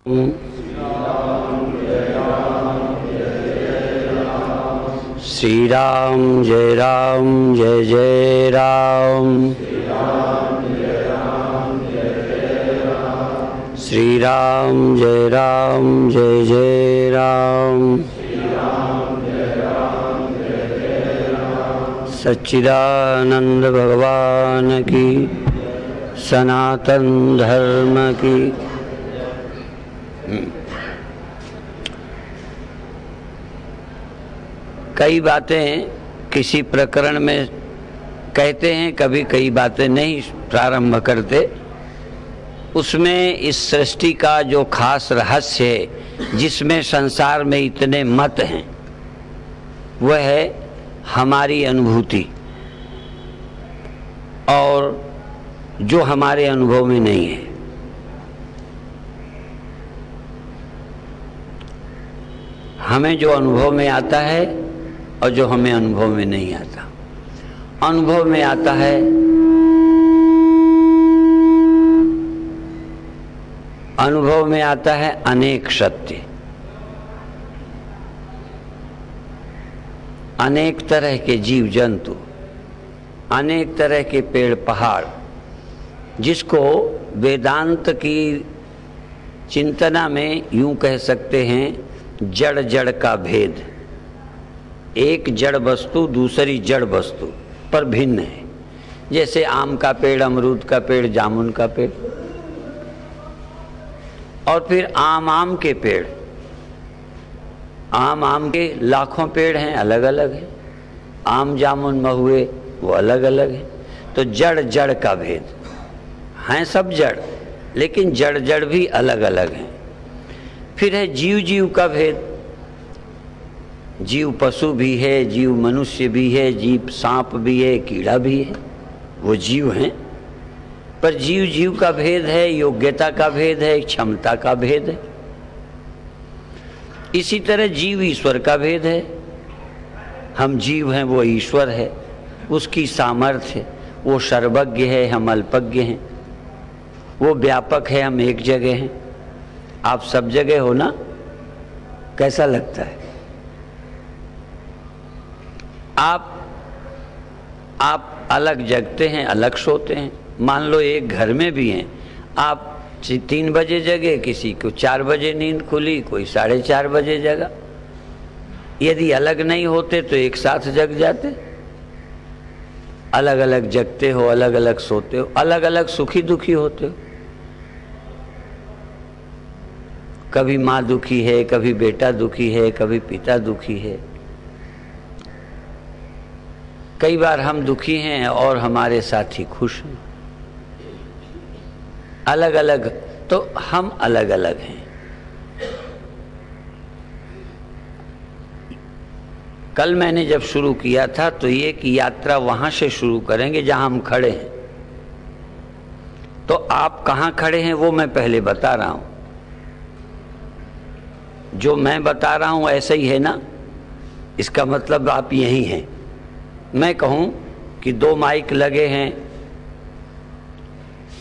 श्री राम जय जय राम। श्री राम जय जय राम। सच्चिदानंद भगवान की, सनातन धर्म की। कई बातें किसी प्रकरण में कहते हैं, कभी कई बातें नहीं प्रारंभ करते। उसमें इस सृष्टि का जो खास रहस्य है, जिसमें संसार में इतने मत हैं, वह है हमारी अनुभूति, और जो हमारे अनुभव में नहीं है। हमें जो अनुभव में आता है और जो हमें अनुभव में नहीं आता। अनुभव में आता है अनेक सत्य, अनेक तरह के जीव जंतु, अनेक तरह के पेड़ पहाड़, जिसको वेदांत की चिंतना में यूं कह सकते हैं जड़ जड़ का भेद। एक जड़ वस्तु दूसरी जड़ वस्तु पर भिन्न है। जैसे आम का पेड़, अमरूद का पेड़, जामुन का पेड़, और फिर आम के पेड़। आम के लाखों पेड़ हैं, अलग अलग हैं। आम जामुन महुए वो अलग अलग हैं। तो जड़ जड़ का भेद हैं, सब जड़, लेकिन जड़ जड़ भी अलग अलग हैं। फिर है जीव जीव का भेद। जीव पशु भी है, जीव मनुष्य भी है, जीव सांप भी है, कीड़ा भी है, वो जीव हैं। पर जीव जीव का भेद है, योग्यता का भेद है, क्षमता का भेद है। इसी तरह जीव ईश्वर का भेद है। हम जीव हैं, वो ईश्वर है, उसकी सामर्थ्य, वो सर्वज्ञ है, हम अल्पज्ञ हैं। वो व्यापक है, हम एक जगह हैं। आप सब जगह हो ना? कैसा लगता है? आप अलग जगते हैं, अलग सोते हैं। मान लो एक घर में भी हैं, आप 3 बजे जगे, किसी को 4 बजे नींद खुली, कोई 4:30 बजे जगा। यदि अलग नहीं होते तो एक साथ जग जाते। अलग अलग जगते हो, अलग अलग सोते हो, अलग अलग सुखी दुखी होते हो। कभी माँ दुखी है, कभी बेटा दुखी है, कभी पिता दुखी है। कई बार हम दुखी हैं और हमारे साथी खुश हैं। अलग अलग, तो हम अलग अलग हैं। कल मैंने जब शुरू किया था तो ये कि यात्रा वहां से शुरू करेंगे जहां हम खड़े हैं। तो आप कहां खड़े हैं वो मैं पहले बता रहा हूं। जो मैं बता रहा हूं ऐसा ही है ना? इसका मतलब आप यहीं हैं। मैं कहूं कि 2 माइक लगे हैं,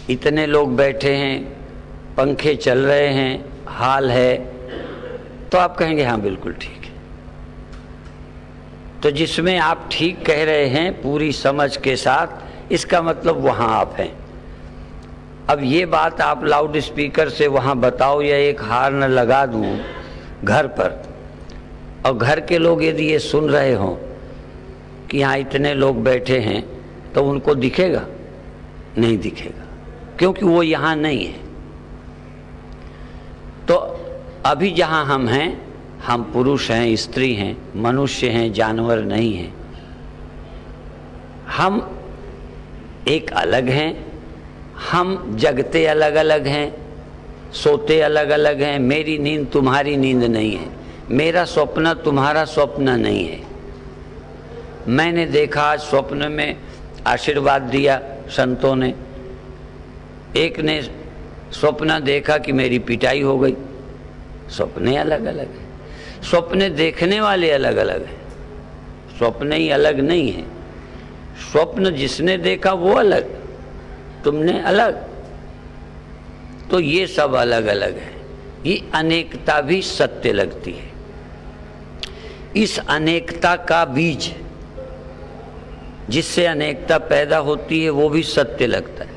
इतने लोग बैठे हैं, पंखे चल रहे हैं, हाल है, तो आप कहेंगे हाँ बिल्कुल ठीक है। तो जिसमें आप ठीक कह रहे हैं पूरी समझ के साथ, इसका मतलब वहाँ आप हैं। अब ये बात आप लाउड स्पीकर से वहाँ बताओ या एक हार्न लगा दूँ घर पर, और घर के लोग यदि ये सुन रहे हों कि यहाँ इतने लोग बैठे हैं, तो उनको दिखेगा? नहीं दिखेगा, क्योंकि वो यहाँ नहीं है। तो अभी जहाँ हम हैं, हम पुरुष हैं, स्त्री हैं, मनुष्य हैं, जानवर नहीं हैं। हम एक अलग हैं। हम जगते अलग अलग हैं, सोते अलग अलग हैं। मेरी नींद तुम्हारी नींद नहीं है, मेरा स्वप्न तुम्हारा स्वप्न नहीं है। मैंने देखा स्वप्न में, आशीर्वाद दिया संतों ने। एक ने स्वप्न देखा कि मेरी पिटाई हो गई। स्वप्ने अलग अलग है, स्वप्ने देखने वाले अलग अलग हैं। स्वप्न ही अलग नहीं है। स्वप्न जिसने देखा वो अलग, तुमने अलग। तो ये सब अलग अलग है। ये अनेकता भी सत्य लगती है। इस अनेकता का बीज जिससे अनेकता पैदा होती है वो भी सत्य लगता है।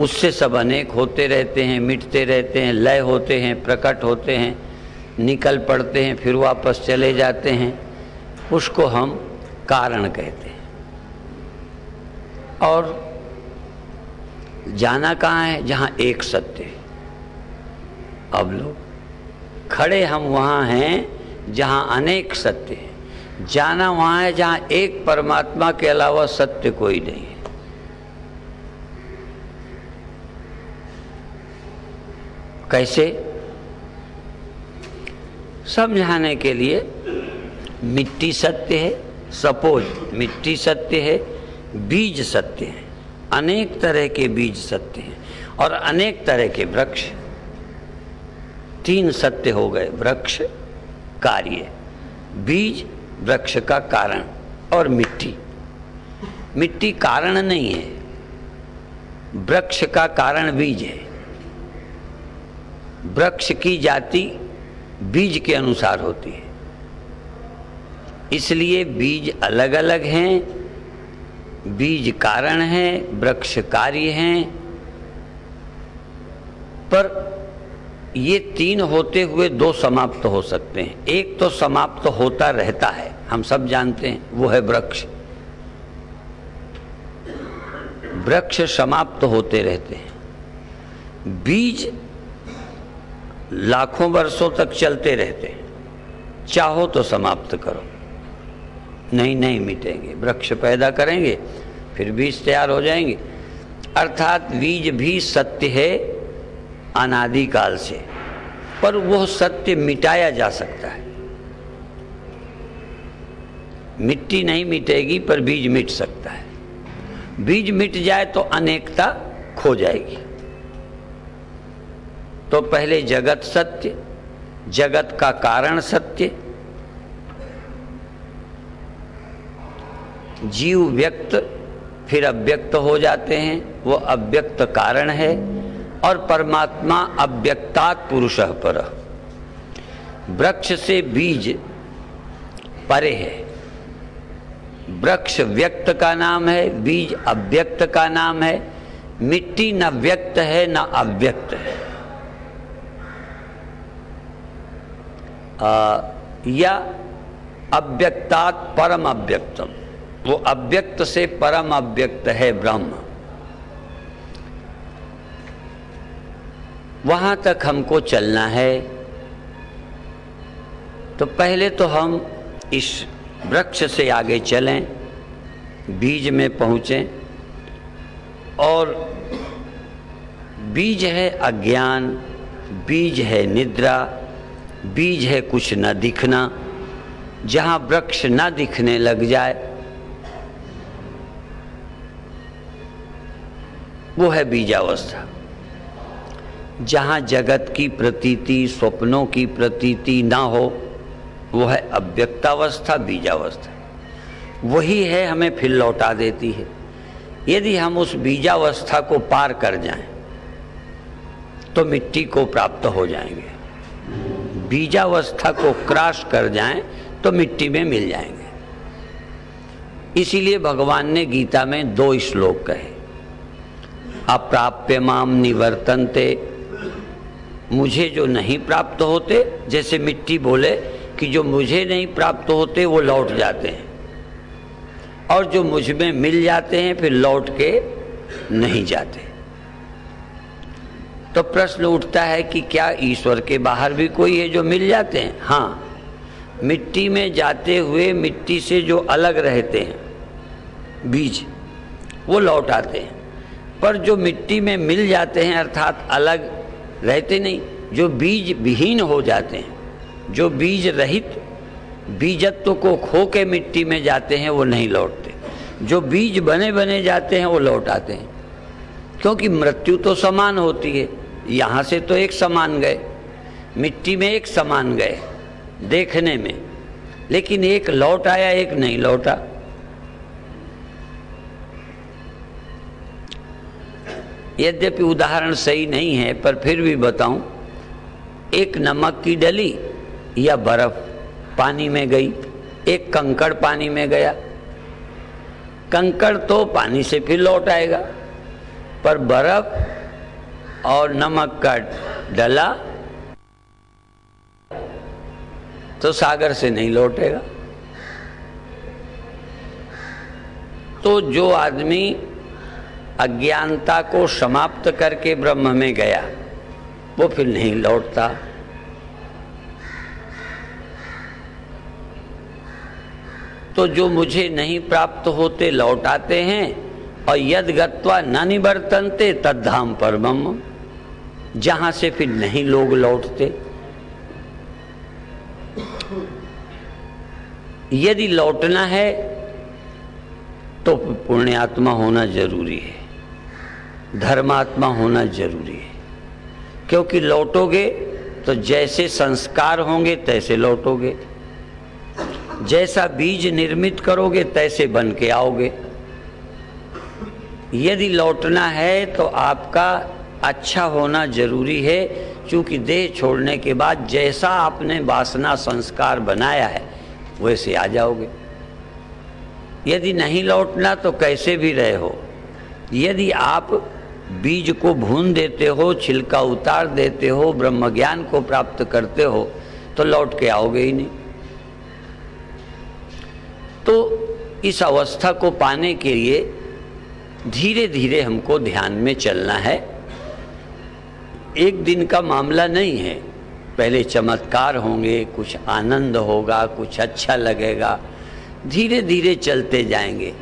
उससे सब अनेक होते रहते हैं, मिटते रहते हैं, लय होते हैं, प्रकट होते हैं, निकल पड़ते हैं, फिर वापस चले जाते हैं। उसको हम कारण कहते हैं। और जाना कहाँ है? जहाँ एक सत्य है। अब लोग खड़े हम वहाँ हैं जहाँ अनेक सत्य है। जाना वहाँ है जहाँ एक परमात्मा के अलावा सत्य कोई नहीं है। कैसे? समझाने के लिए, मिट्टी सत्य है, सपोज मिट्टी सत्य है, बीज सत्य है, अनेक तरह के बीज सत्य हैं और अनेक तरह के वृक्ष। तीन सत्य हो गए, वृक्ष, कार्य, बीज वृक्ष का कारण और मिट्टी। मिट्टी कारण नहीं है, वृक्ष का कारण बीज है। वृक्ष की जाति बीज के अनुसार होती है, इसलिए बीज अलग अलग हैं। बीज कारण है, वृक्ष कार्य हैं। पर ये तीन होते हुए दो समाप्त हो सकते हैं। एक तो समाप्त होता रहता है, हम सब जानते हैं, वो है वृक्ष। वृक्ष समाप्त होते रहते हैं। बीज लाखों वर्षों तक चलते रहते हैं। चाहो तो समाप्त करो, नहीं मिटेंगे। वृक्ष पैदा करेंगे, फिर बीज तैयार हो जाएंगे। अर्थात बीज भी सत्य है अनादिकाल से, पर वह सत्य मिटाया जा सकता है। मिट्टी नहीं मिटेगी, पर बीज मिट सकता है। बीज मिट जाए तो अनेकता खो जाएगी। तो पहले जगत सत्य, जगत का कारण सत्य, जीव व्यक्त फिर अव्यक्त हो जाते हैं, वो अव्यक्त कारण है। और परमात्मा अव्यक्तात् पुरुषः परः। वृक्ष से बीज परे है। वृक्ष व्यक्त का नाम है, बीज अव्यक्त का नाम है। मिट्टी न व्यक्त है न अव्यक्त है। या अव्यक्तात् परम अव्यक्तम, वो अव्यक्त से परम अव्यक्त है ब्रह्म। वहां तक हमको चलना है। तो पहले तो हम इस वृक्ष से आगे चलें, बीज में पहुंचें। और बीज है अज्ञान, बीज है निद्रा, बीज है कुछ न दिखना। जहां वृक्ष न दिखने लग जाए वो है बीजावस्था। जहां जगत की प्रतीति, स्वप्नों की प्रतीति ना हो वो है अव्यक्तावस्था, बीजावस्था। वही है हमें फिर लौटा देती है। यदि हम उस बीजावस्था को पार कर जाएं तो मिट्टी को प्राप्त हो जाएंगे। बीजावस्था को क्रॉस कर जाएं तो मिट्टी में मिल जाएंगे। इसीलिए भगवान ने गीता में 2 श्लोक कहे, अप्राप्य माम निवर्तन्ते, मुझे जो नहीं प्राप्त होते, जैसे मिट्टी बोले कि जो मुझे नहीं प्राप्त होते वो लौट जाते हैं, और जो मुझ में मिल जाते हैं फिर लौट के नहीं जाते। तो प्रश्न उठता है कि क्या ईश्वर के बाहर भी कोई है जो मिल जाते हैं? हाँ, मिट्टी में जाते हुए मिट्टी से जो अलग रहते हैं बीज, वो लौट आते हैं। पर जो मिट्टी में मिल जाते हैं अर्थात अलग रहते नहीं, जो बीज विहीन हो जाते हैं, जो बीज रहित बीजत्व को खो के मिट्टी में जाते हैं वो नहीं लौटते। जो बीज बने बने जाते हैं वो लौट आते हैं। क्योंकि मृत्यु तो समान होती है। यहाँ से तो एक समान गए, मिट्टी में एक समान गए देखने में, लेकिन एक लौट आया, एक नहीं लौटा। यद्यपि उदाहरण सही नहीं है पर फिर भी बताऊं, एक नमक की डली या बर्फ पानी में गई, एक कंकड़ पानी में गया। कंकड़ तो पानी से फिर लौट आएगा, पर बर्फ और नमक का डला तो सागर से नहीं लौटेगा। तो जो आदमी अज्ञानता को समाप्त करके ब्रह्म में गया वो फिर नहीं लौटता। तो जो मुझे नहीं प्राप्त होते लौट आते हैं, और यद गत्वा न निवर्तन्ते तद्धाम परमम्, जहां से फिर नहीं लोग लौटते। यदि लौटना है तो पुण्यात्मा होना जरूरी है, धर्मात्मा होना जरूरी है, क्योंकि लौटोगे तो जैसे संस्कार होंगे तैसे लौटोगे, जैसा बीज निर्मित करोगे तैसे बन के आओगे। यदि लौटना है तो आपका अच्छा होना जरूरी है, क्योंकि देह छोड़ने के बाद जैसा आपने वासना संस्कार बनाया है वैसे आ जाओगे। यदि नहीं लौटना तो कैसे भी रहे हो, यदि आप बीज को भून देते हो, छिलका उतार देते हो, ब्रह्म ज्ञान को प्राप्त करते हो तो लौट के आओगे ही नहीं। तो इस अवस्था को पाने के लिए धीरे धीरे हमको ध्यान में चलना है। एक दिन का मामला नहीं है, पहले चमत्कार होंगे, कुछ आनंद होगा, कुछ अच्छा लगेगा, धीरे धीरे चलते जाएंगे।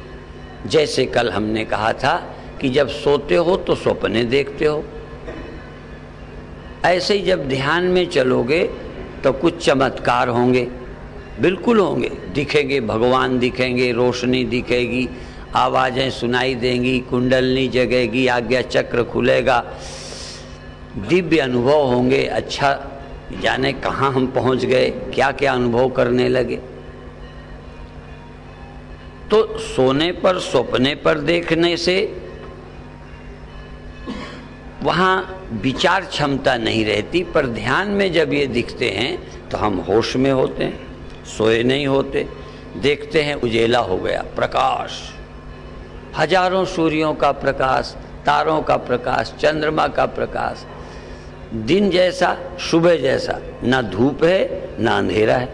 जैसे कल हमने कहा था कि जब सोते हो तो सपने देखते हो, ऐसे ही जब ध्यान में चलोगे तो कुछ चमत्कार होंगे, बिल्कुल होंगे, दिखेंगे, भगवान दिखेंगे, रोशनी दिखेगी, आवाज़ें सुनाई देंगी, कुंडलनी जगेगी, आज्ञा चक्र खुलेगा, दिव्य अनुभव होंगे। अच्छा जाने कहाँ हम पहुँच गए, क्या क्या अनुभव करने लगे। तो सोने पर सपने पर देखने से वहाँ विचार क्षमता नहीं रहती, पर ध्यान में जब ये दिखते हैं तो हम होश में होते हैं, सोए नहीं होते। देखते हैं उजेला हो गया, प्रकाश, हजारों सूर्यों का प्रकाश, तारों का प्रकाश, चंद्रमा का प्रकाश, दिन जैसा, सुबह जैसा, ना धूप है ना अंधेरा है।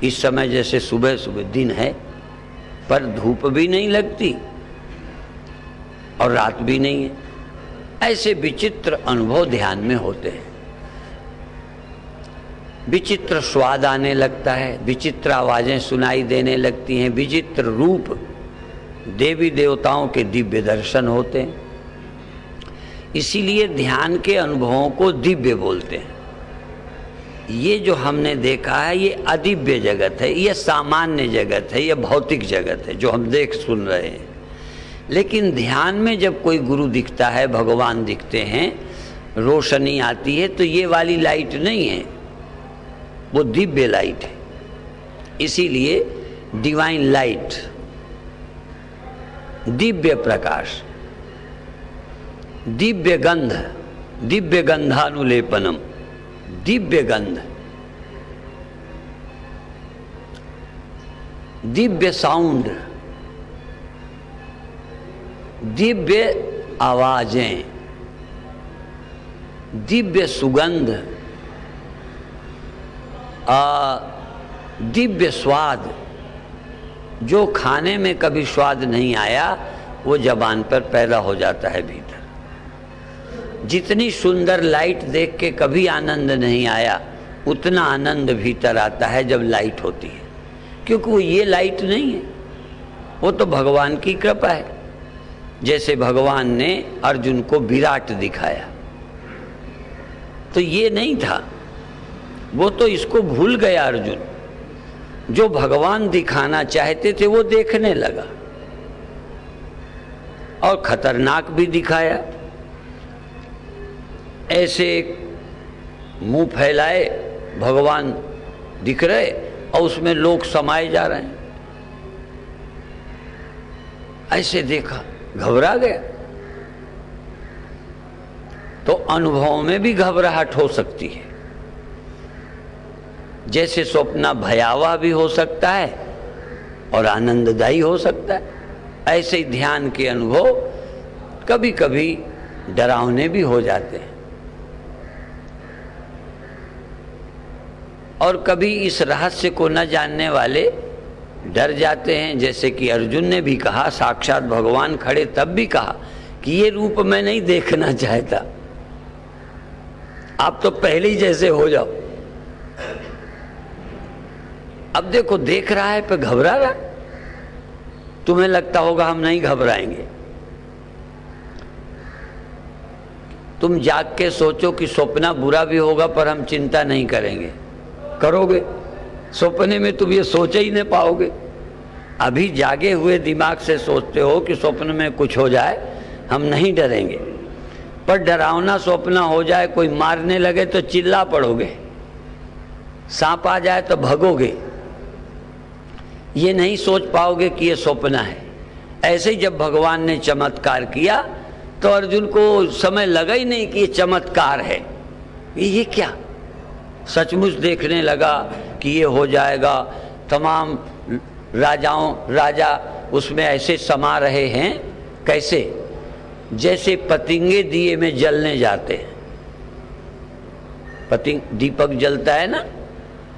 इस समय जैसे सुबह सुबह दिन है, पर धूप भी नहीं लगती और रात भी नहीं है। ऐसे विचित्र अनुभव ध्यान में होते हैं, विचित्र स्वाद आने लगता है, विचित्र आवाजें सुनाई देने लगती हैं, विचित्र रूप, देवी देवताओं के दिव्य दर्शन होते हैं। इसीलिए ध्यान के अनुभवों को दिव्य बोलते हैं। ये जो हमने देखा है ये अदिव्य जगत है, ये सामान्य जगत है, ये भौतिक जगत है जो हम देख सुन रहे हैं। लेकिन ध्यान में जब कोई गुरु दिखता है, भगवान दिखते हैं, रोशनी आती है, तो ये वाली लाइट नहीं है, वो दिव्य लाइट है। इसीलिए डिवाइन लाइट, दिव्य प्रकाश, दिव्य गंध, दिव्य गंधानुलेपनम, दिव्य गंध, दिव्य साउंड, दिव्य आवाजें, दिव्य सुगंध, दिव्य स्वाद। जो खाने में कभी स्वाद नहीं आया वो जबान पर पैदा हो जाता है भीतर। जितनी सुंदर लाइट देख के कभी आनंद नहीं आया, उतना आनंद भीतर आता है जब लाइट होती है, क्योंकि वो ये लाइट नहीं है, वो तो भगवान की कृपा है। जैसे भगवान ने अर्जुन को विराट दिखाया, तो ये नहीं था, वो तो इसको भूल गया अर्जुन। जो भगवान दिखाना चाहते थे वो देखने लगा, और खतरनाक भी दिखाया। ऐसे मुंह फैलाए भगवान दिख रहे और उसमें लोग समाये जा रहे हैं। ऐसे देखा, घबरा गया। तो अनुभव में भी घबराहट हो सकती है, जैसे स्वप्न भयावह भी हो सकता है और आनंददायी हो सकता है, ऐसे ही ध्यान के अनुभव कभी कभी डरावने भी हो जाते हैं। और कभी इस रहस्य को न जानने वाले डर जाते हैं, जैसे कि अर्जुन ने भी कहा, साक्षात भगवान खड़े तब भी कहा कि ये रूप मैं नहीं देखना चाहता, आप तो पहले ही जैसे हो जाओ। अब देखो देख रहा है पर घबरा रहा। तुम्हें लगता होगा हम नहीं घबराएंगे। तुम जाग के सोचो कि सपना बुरा भी होगा पर हम चिंता नहीं करेंगे, करोगे? सपने में तुम ये सोच ही नहीं पाओगे। अभी जागे हुए दिमाग से सोचते हो कि स्वप्न में कुछ हो जाए हम नहीं डरेंगे, पर डरावना स्वप्न हो जाए, कोई मारने लगे तो चिल्ला पड़ोगे, सांप आ जाए तो भगोगे, ये नहीं सोच पाओगे कि ये स्वप्न है। ऐसे ही जब भगवान ने चमत्कार किया तो अर्जुन को समय लगा ही नहीं कि ये चमत्कार है, ये क्या, सचमुच देखने लगा कि ये हो जाएगा। तमाम राजा उसमें ऐसे समा रहे हैं, कैसे, जैसे पतंगे दिए में जलने जाते हैं। पतंग दीपक जलता है ना,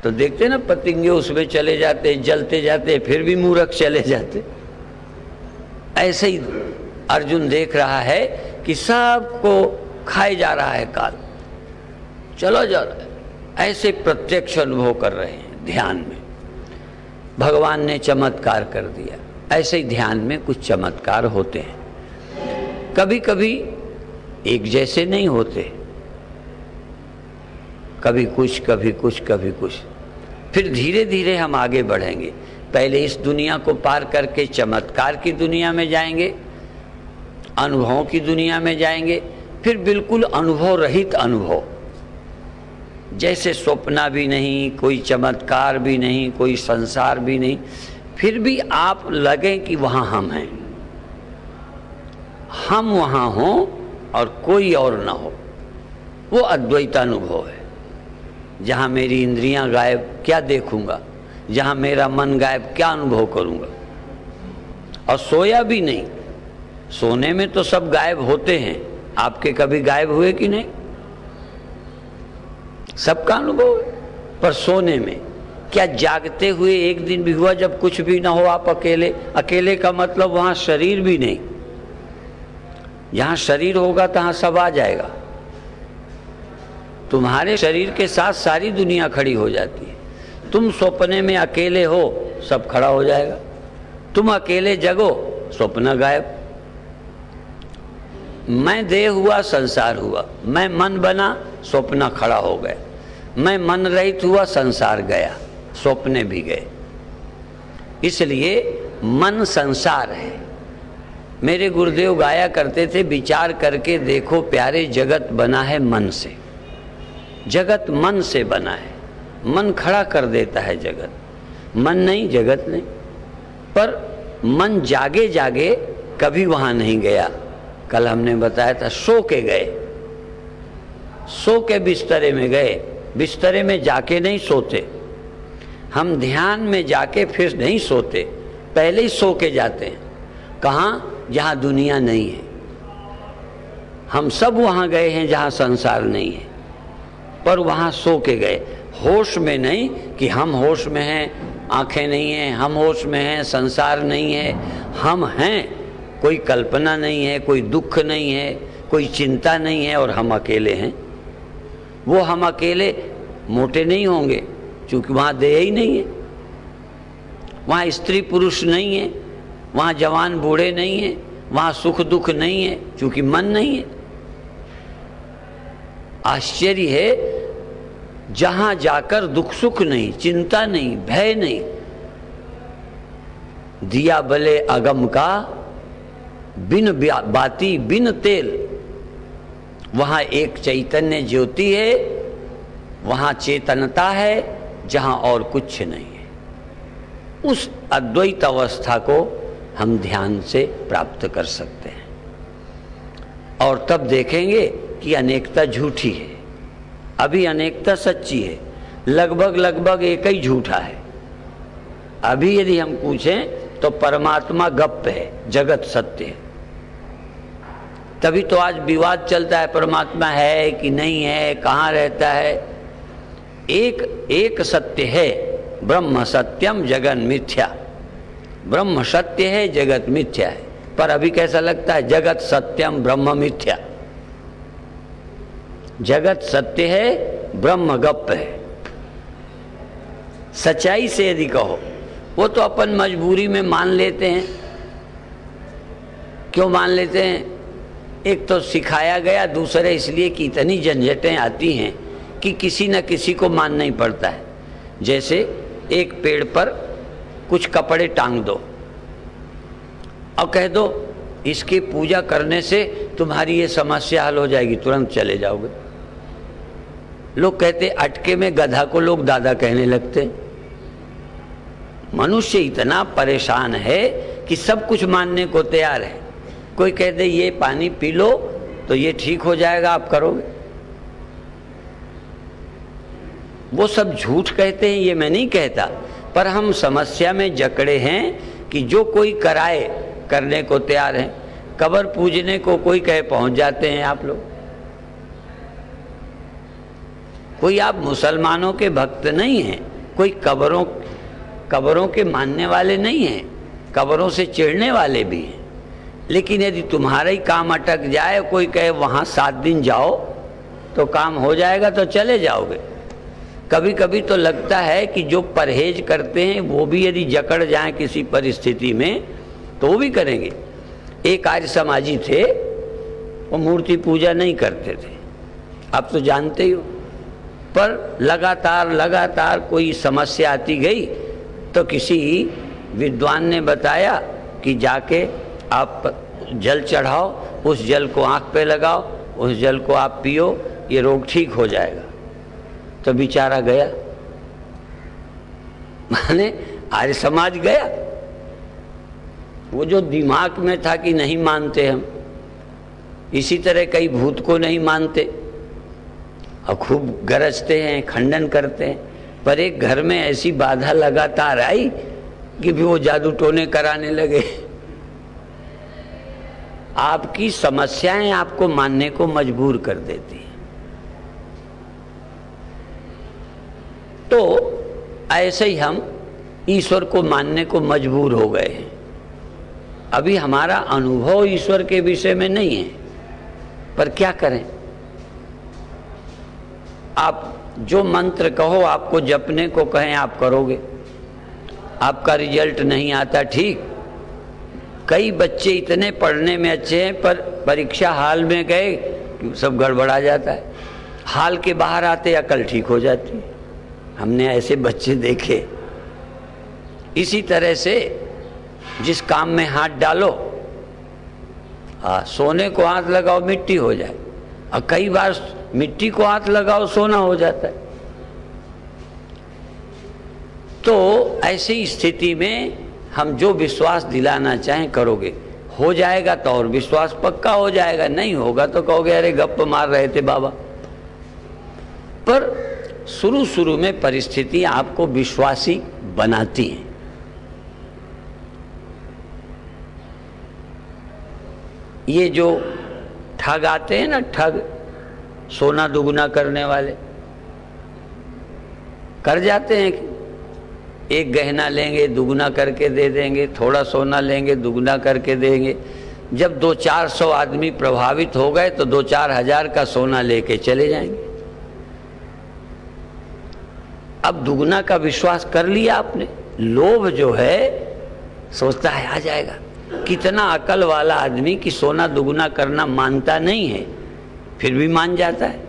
तो देखते ना पतंगे उसमें चले जाते, जलते जाते, फिर भी मूर्ख चले जाते। ऐसे ही अर्जुन देख रहा है कि सबको खाए जा रहा है काल, चलो जा रहा है। ऐसे प्रत्यक्ष अनुभव कर रहे हैं ध्यान में। भगवान ने चमत्कार कर दिया। ऐसे ही ध्यान में कुछ चमत्कार होते हैं, कभी कभी एक जैसे नहीं होते, कभी कुछ कभी कुछ कभी कुछ। फिर धीरे धीरे हम आगे बढ़ेंगे। पहले इस दुनिया को पार करके चमत्कार की दुनिया में जाएंगे, अनुभवों की दुनिया में जाएंगे, फिर बिल्कुल अनुभव रहित अनुभव, जैसे स्वप्न भी नहीं, कोई चमत्कार भी नहीं, कोई संसार भी नहीं, फिर भी आप लगे कि वहाँ हम हैं, हम वहाँ हों और कोई और ना हो। वो अद्वैतानुभव है। जहाँ मेरी इंद्रियां गायब क्या देखूंगा, जहाँ मेरा मन गायब क्या अनुभव करूंगा। और सोया भी नहीं, सोने में तो सब गायब होते हैं, आपके कभी गायब हुए कि नहीं? सबका अनुभव है। पर सोने में क्या जागते हुए एक दिन भी हुआ जब कुछ भी ना हो, आप अकेले? अकेले का मतलब वहां शरीर भी नहीं। जहां शरीर होगा तहां सब आ जाएगा। तुम्हारे शरीर के साथ सारी दुनिया खड़ी हो जाती है। तुम सपने में अकेले हो, सब खड़ा हो जाएगा। तुम अकेले जगो, स्वप्न गायब। मैं देह हुआ, संसार हुआ। मैं मन बना, स्वप्न खड़ा हो गया। मैं मन रहित हुआ, संसार गया, स्वप्ने भी गए। इसलिए मन संसार है। मेरे गुरुदेव गाया करते थे, विचार करके देखो प्यारे, जगत बना है मन से। जगत मन से बना है। मन खड़ा कर देता है जगत, मन नहीं जगत नहीं। पर मन जागे जागे कभी वहां नहीं गया। कल हमने बताया था, सो के गए, सो के बिस्तरे में गए। बिस्तरे में जाके नहीं सोते हम, ध्यान में जाके फिर नहीं सोते, पहले ही सो के जाते हैं। कहाँ? जहाँ दुनिया नहीं है। हम सब वहाँ गए हैं जहाँ संसार नहीं है, पर वहाँ सो के गए। होश में नहीं कि हम होश में हैं, आंखें नहीं हैं, हम होश में हैं, संसार नहीं है। हम हैं, कोई कल्पना नहीं है, कोई दुख नहीं है, कोई चिंता नहीं है, और हम अकेले हैं। वो हम अकेले मोटे नहीं होंगे क्योंकि वहाँ देह ही नहीं है, वहाँ स्त्री पुरुष नहीं है, वहाँ जवान बूढ़े नहीं है, वहाँ सुख दुख नहीं है क्योंकि मन नहीं है। आश्चर्य है, जहाँ जाकर दुख सुख नहीं, चिंता नहीं, भय नहीं। दिया भले अगम का बिन बाती बिन तेल, वहाँ एक चैतन्य ज्योति है, वहाँ चेतनता है, जहाँ और कुछ नहीं है। उस अद्वैत अवस्था को हम ध्यान से प्राप्त कर सकते हैं। और तब देखेंगे कि अनेकता झूठी है, अभी अनेकता सच्ची है। लगभग लगभग एक ही झूठा है। अभी यदि हम पूछें तो परमात्मा गप्प है, जगत सत्य है। तभी तो आज विवाद चलता है, परमात्मा है कि नहीं है, कहाँ रहता है। एक सत्य है, ब्रह्म सत्यम जगन मिथ्या। ब्रह्म सत्य है, जगत मिथ्या है। पर अभी कैसा लगता है, जगत सत्यम ब्रह्म मिथ्या। जगत सत्य है, ब्रह्म गप्प है। सच्चाई से यदि कहो, वो तो अपन मजबूरी में मान लेते हैं। क्यों मान लेते हैं? एक तो सिखाया गया, दूसरे इसलिए कि इतनी झंझटें आती हैं कि किसी न किसी को मानना ही पड़ता है। जैसे एक पेड़ पर कुछ कपड़े टांग दो और कह दो इसकी पूजा करने से तुम्हारी ये समस्या हल हो जाएगी, तुरंत चले जाओगे। लोग कहते अटके में गधा को लोग दादा कहने लगते। मनुष्य इतना परेशान है कि सब कुछ मानने को तैयार है। कोई कह दे ये पानी पी लो तो ये ठीक हो जाएगा, आप करोगे? वो सब झूठ कहते हैं, ये मैं नहीं कहता, पर हम समस्या में जकड़े हैं कि जो कोई कराए करने को तैयार है। कब्र पूजने को कोई कहे पहुंच जाते हैं आप लोग। कोई आप मुसलमानों के भक्त नहीं हैं, कोई कब्रों के मानने वाले नहीं हैं, कब्रों से चिढ़ने वाले भी हैं। लेकिन यदि तुम्हारा ही काम अटक जाए, कोई कहे वहाँ 7 दिन जाओ तो काम हो जाएगा, तो चले जाओगे। कभी कभी तो लगता है कि जो परहेज करते हैं वो भी यदि जकड़ जाए किसी परिस्थिति में तो वो भी करेंगे। एक आर्य समाजी थे, वो मूर्ति पूजा नहीं करते थे, आप तो जानते ही हो। पर लगातार कोई समस्या आती गई तो किसी विद्वान ने बताया कि जाके आप जल चढ़ाओ, उस जल को आँख पे लगाओ, उस जल को आप पियो, ये रोग ठीक हो जाएगा। तो बेचारा गया, माने आर्य समाज गया। वो जो दिमाग में था कि नहीं मानते हम, इसी तरह कई भूत को नहीं मानते और खूब गरजते हैं, खंडन करते हैं। पर एक घर में ऐसी बाधा लगातार आई कि भी वो जादू टोने कराने लगे। आपकी समस्याएं आपको मानने को मजबूर कर देती हैं। तो ऐसे ही हम ईश्वर को मानने को मजबूर हो गए हैं। अभी हमारा अनुभव ईश्वर के विषय में नहीं है, पर क्या करें। आप जो मंत्र कहो, आपको जपने को कहें आप करोगे, आपका रिजल्ट नहीं आता ठीक। कई बच्चे इतने पढ़ने में अच्छे हैं पर परीक्षा हाल में गए कि सब गड़बड़ा जाता है। हाल के बाहर आते अकल ठीक हो जाती है। हमने ऐसे बच्चे देखे। इसी तरह से जिस काम में हाथ डालो, सोने को हाथ लगाओ मिट्टी हो जाए, और कई बार मिट्टी को हाथ लगाओ सोना हो जाता है। तो ऐसी स्थिति में हम जो विश्वास दिलाना चाहें करोगे, हो जाएगा तो और विश्वास पक्का हो जाएगा, नहीं होगा तो कहोगे अरे गप्प मार रहे थे बाबा। पर शुरू में परिस्थितियां आपको विश्वासी बनाती हैं। ये जो ठग आते हैं ना, ठग सोना दुगना करने वाले, कर जाते हैं कि एक गहना लेंगे दुगना करके दे देंगे, थोड़ा सोना लेंगे दुगना करके देंगे। जब 200-400 आदमी प्रभावित हो गए तो 2-4 हजार का सोना लेके चले जाएंगे। अब दुगना का विश्वास कर लिया आपने। लोभ जो है सोचता है आ जाएगा। कितना अकल वाला आदमी कि सोना दुगना करना मानता नहीं है, फिर भी मान जाता है।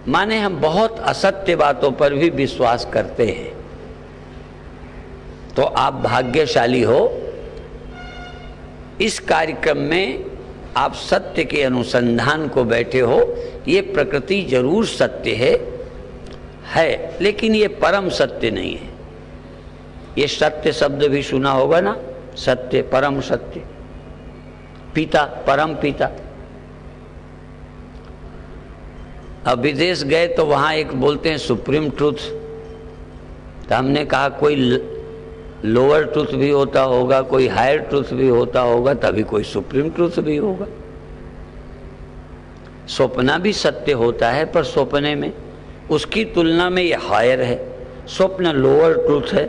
माने हम बहुत असत्य बातों पर भी विश्वास करते हैं। तो आप भाग्यशाली हो, इस कार्यक्रम में आप सत्य के अनुसंधान को बैठे हो। ये प्रकृति जरूर सत्य है, लेकिन ये परम सत्य नहीं है। ये सत्य शब्द भी सुना होगा ना, सत्य, परम सत्य, पिता, परम पिता। अब विदेश गए तो वहाँ एक बोलते हैं सुप्रीम ट्रूथ, तो हमने कहा कोई लोअर ट्रूथ भी होता होगा, कोई हायर ट्रूथ भी होता होगा, तभी कोई सुप्रीम ट्रूथ भी होगा। स्वप्न भी सत्य होता है, पर स्वप्ने में उसकी तुलना में ये हायर है, स्वप्न लोअर ट्रूथ है,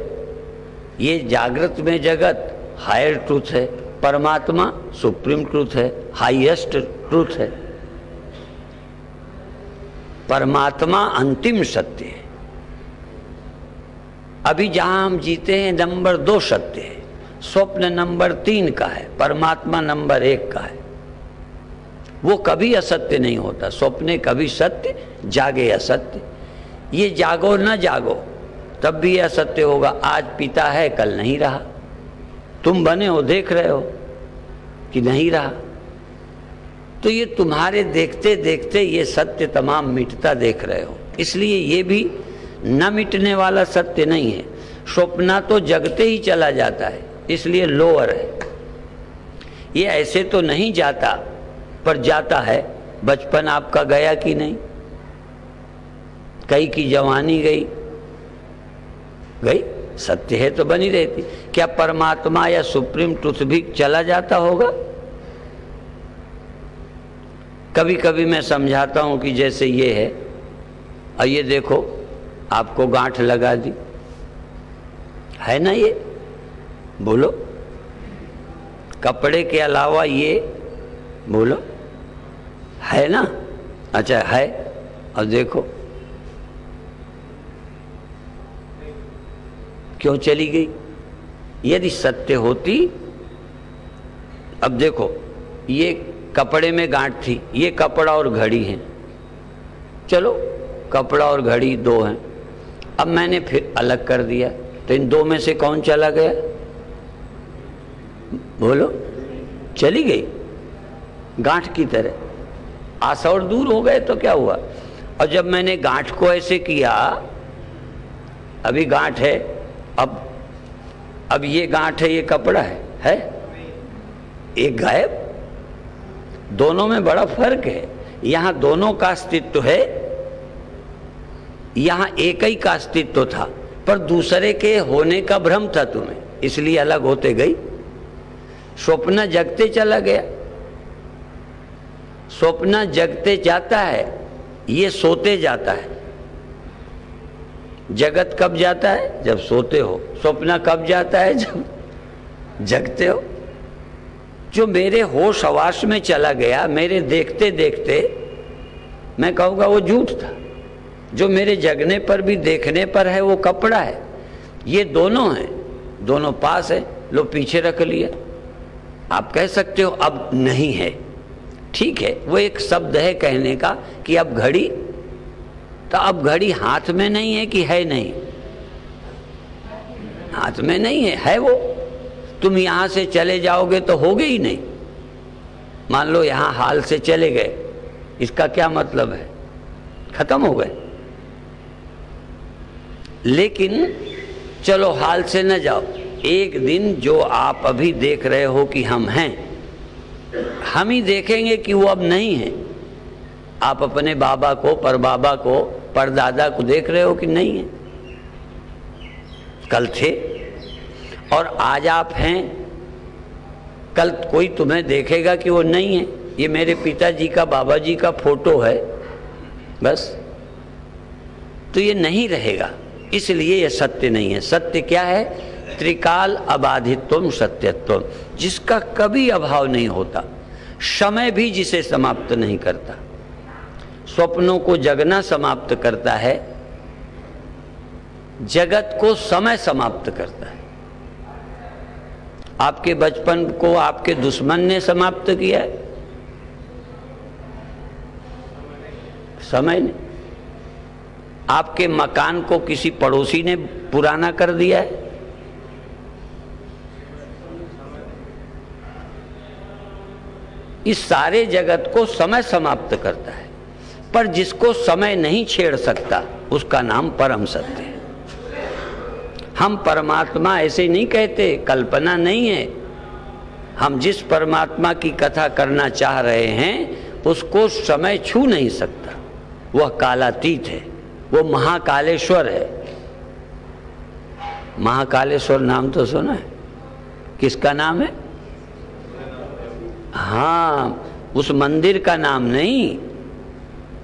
ये जागृत में जगत हायर ट्रूथ है, परमात्मा सुप्रीम ट्रूथ है, हाईएस्ट ट्रूथ है। परमात्मा अंतिम सत्य है। अभी जहां हम जीते हैं नंबर 2 सत्य है, स्वप्न नंबर 3 का है, परमात्मा नंबर 1 का है। वो कभी असत्य नहीं होता, स्वप्ने कभी सत्य, जागे असत्य। ये जागो न जागो तब भी असत्य होगा। आज पिता है कल नहीं रहा, तुम बने हो देख रहे हो कि नहीं रहा, तो ये तुम्हारे देखते देखते ये सत्य तमाम मिटता देख रहे हो। इसलिए ये भी न मिटने वाला सत्य नहीं है। स्वप्ना तो जगते ही चला जाता है, इसलिए लोअर है। ये ऐसे तो नहीं जाता, पर जाता है। बचपन आपका गया कि नहीं? कई की जवानी गई, सत्य है तो बनी रहती। क्या परमात्मा या सुप्रीम ट्रुथ भी चला जाता होगा? कभी कभी मैं समझाता हूं कि जैसे ये है, और ये देखो आपको गांठ लगा दी है ना, ये बोलो, कपड़े के अलावा ये बोलो है ना? अच्छा है, और देखो क्यों चली गई? यदि सत्य होती, अब देखो ये कपड़े में गांठ थी, ये कपड़ा और घड़ी है, चलो कपड़ा और घड़ी 2 हैं, अब मैंने फिर अलग कर दिया, तो इन 2 में से कौन चला गया? बोलो, चली गई गांठ की तरह। आसौर दूर हो गए तो क्या हुआ? और जब मैंने गांठ को ऐसे किया, अभी गांठ है, अब ये गांठ है, ये कपड़ा है एक गायब। दोनों में बड़ा फर्क है। यहां दोनों का अस्तित्व है, यहां एक ही का अस्तित्व था, पर दूसरे के होने का भ्रम था तुम्हें, इसलिए अलग होते गई। स्वप्न जगते चला गया, स्वप्न जगते जाता है, ये सोते जाता है। जगत कब जाता है? जब सोते हो। स्वप्न कब जाता है? जब जगते हो। जो मेरे होश हवास में चला गया, मेरे देखते देखते, मैं कहूँगा वो झूठ था। जो मेरे जगने पर भी देखने पर है वो कपड़ा है। ये दोनों हैं, दोनों पास है, लो पीछे रख लिया। आप कह सकते हो अब नहीं है, ठीक है, वो एक शब्द है कहने का कि अब घड़ी, तो अब घड़ी हाथ में नहीं है कि है नहीं? हाथ में नहीं है वो। तुम यहां से चले जाओगे तो होगे ही नहीं। मान लो यहां हाल से चले गए, इसका क्या मतलब है? खत्म हो गए। लेकिन चलो हाल से न जाओ, एक दिन जो आप अभी देख रहे हो कि हम हैं, हम ही देखेंगे कि वो अब नहीं है। आप अपने बाबा को, परबाबा को, परदादा को देख रहे हो कि नहीं है? कल थे और आज आप हैं, कल कोई तुम्हें देखेगा कि वो नहीं है। ये मेरे पिताजी का, बाबा जी का फोटो है बस, तो ये नहीं रहेगा, इसलिए ये सत्य नहीं है। सत्य क्या है? त्रिकाल अबाधित्वम सत्यत्वम, जिसका कभी अभाव नहीं होता, समय भी जिसे समाप्त नहीं करता। स्वप्नों को जगना समाप्त करता है, जगत को समय समाप्त करता है। आपके बचपन को आपके दुश्मन ने समाप्त किया है, समय ने। आपके मकान को किसी पड़ोसी ने पुराना कर दिया है, इस सारे जगत को समय समाप्त करता है। पर जिसको समय नहीं छेड़ सकता उसका नाम परम सत्य है। हम परमात्मा ऐसे नहीं कहते, कल्पना नहीं है। हम जिस परमात्मा की कथा करना चाह रहे हैं उसको समय छू नहीं सकता। वह कालातीत है, वो महाकालेश्वर है। महाकालेश्वर नाम तो सुना है, किसका नाम है? हाँ, उस मंदिर का नाम नहीं,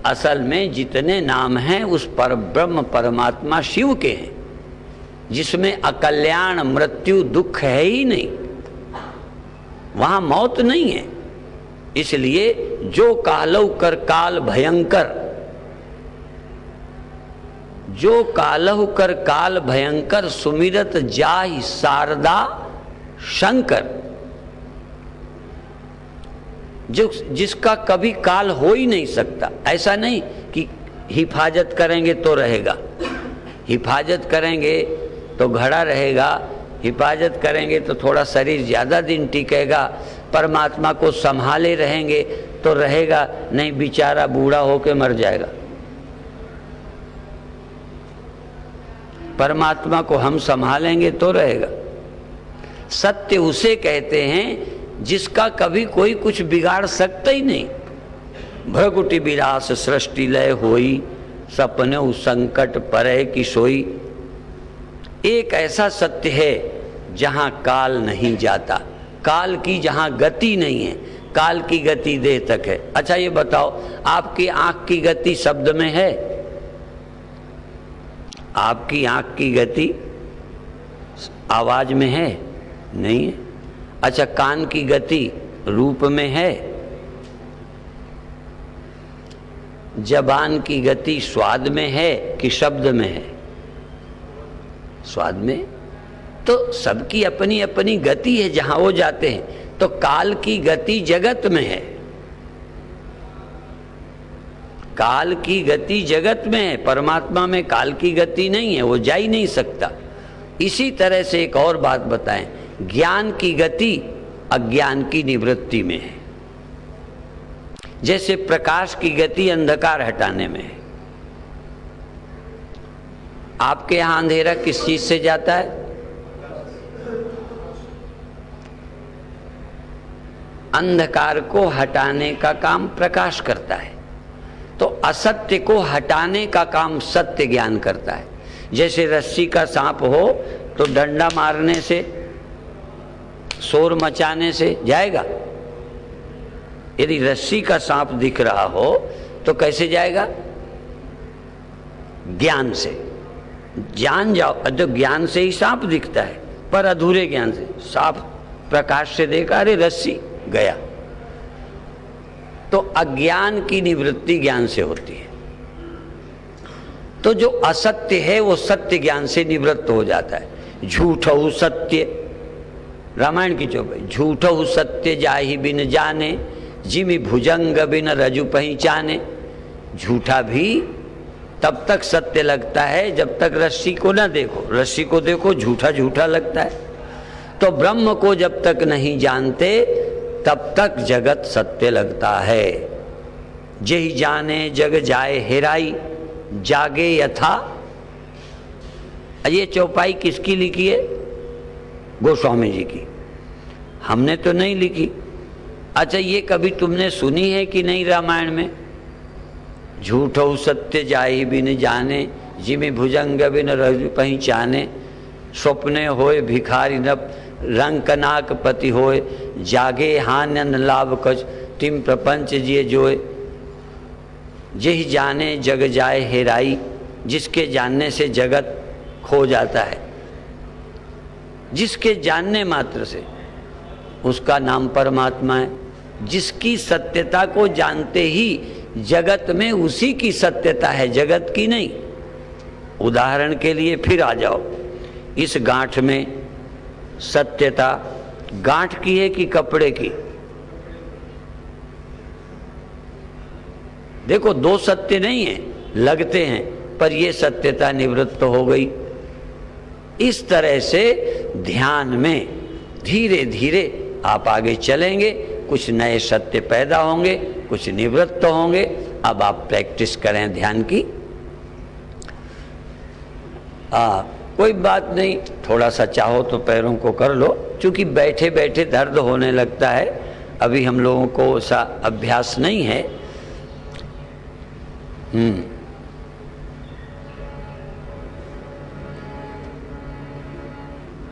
असल में जितने नाम हैं उस परब्रह्म परमात्मा शिव के हैं, जिसमें अकल्याण मृत्यु दुख है ही नहीं, वहां मौत नहीं है। इसलिए जो कालौ कर काल भयंकर, जो कालहु कर काल भयंकर, सुमिरत जाहि शारदा शंकर। जो जिसका कभी काल हो ही नहीं सकता, ऐसा नहीं कि हिफाजत करेंगे तो रहेगा, हिफाजत करेंगे तो घड़ा रहेगा, हिफाजत करेंगे तो थोड़ा शरीर ज़्यादा दिन टिकेगा, परमात्मा को संभाले रहेंगे तो रहेगा, नहीं बेचारा बूढ़ा होके मर जाएगा। परमात्मा को हम संभालेंगे तो रहेगा। सत्य उसे कहते हैं जिसका कभी कोई कुछ बिगाड़ सकता ही नहीं। भ्रगुटि विलास सृष्टि लय होई, सपने संकट परे की सोई। एक ऐसा सत्य है जहां काल नहीं जाता, काल की जहां गति नहीं है, काल की गति देह तक है। अच्छा ये बताओ, आपकी आंख की गति शब्द में है? आपकी आंख की गति आवाज में है? नहीं है। अच्छा, कान की गति रूप में है? जबान की गति स्वाद में है कि शब्द में है? स्वाद में। तो सबकी अपनी अपनी गति है जहां वो जाते हैं। तो काल की गति जगत में है, काल की गति जगत में है, परमात्मा में काल की गति नहीं है, वो जा ही नहीं सकता। इसी तरह से एक और बात बताएं, ज्ञान की गति अज्ञान की निवृत्ति में है। जैसे प्रकाश की गति अंधकार हटाने में है। आपके यहां अंधेरा किस चीज से जाता है? अंधकार को हटाने का काम प्रकाश करता है, तो असत्य को हटाने का काम सत्य ज्ञान करता है। जैसे रस्सी का सांप हो तो डंडा मारने से, शोर मचाने से जाएगा? यदि रस्सी का सांप दिख रहा हो तो कैसे जाएगा? ज्ञान से। जान जाओ तो ज्ञान से ही सांप दिखता है, पर अधूरे ज्ञान से। सांप प्रकाश से देखा, अरे रस्सी, गया। तो अज्ञान की निवृत्ति ज्ञान से होती है। तो जो असत्य है वो सत्य ज्ञान से निवृत्त हो जाता है। झूठहु सत्य, रामायण की चौपाई, झूठहु सत्य जाहि बिन जाने, जिमि भुजंग बिन रजु पहचाने। झूठा भी तब तक सत्य लगता है जब तक रस्सी को ना देखो, रस्सी को देखो झूठा झूठा लगता है। तो ब्रह्म को जब तक नहीं जानते तब तक जगत सत्य लगता है। जेहि जाने जग जाए हेराई, जागे यथा। ये चौपाई किसकी लिखी है? गोस्वामी जी की। हमने तो नहीं लिखी। अच्छा, ये कभी तुमने सुनी है कि नहीं रामायण में? झूठो सत्य जाहि बिन जाने, जिमि भुजंग बिन रजु पहचाने। स्वप्ने होए भिखारी न रंग नाक पति होए, जागे हान्य न लाभ कछ, तिम प्रपंच जिए जोए। जेहि जाने जग जाए हेराई, जिसके जानने से जगत खो जाता है, जिसके जानने मात्र से उसका नाम परमात्मा है। जिसकी सत्यता को जानते ही जगत में उसी की सत्यता है, जगत की नहीं। उदाहरण के लिए फिर आ जाओ, इस गांठ में सत्यता गांठ की है कि कपड़े की? देखो, दो सत्य नहीं है, लगते हैं, पर ये सत्यता निवृत्त हो गई। इस तरह से ध्यान में धीरे धीरे आप आगे चलेंगे, कुछ नए सत्य पैदा होंगे, कुछ निवृत्त होंगे। अब आप प्रैक्टिस करें ध्यान की। कोई बात नहीं, थोड़ा सा चाहो तो पैरों को कर लो, क्योंकि बैठे बैठे दर्द होने लगता है। अभी हम लोगों को ऐसा अभ्यास नहीं है।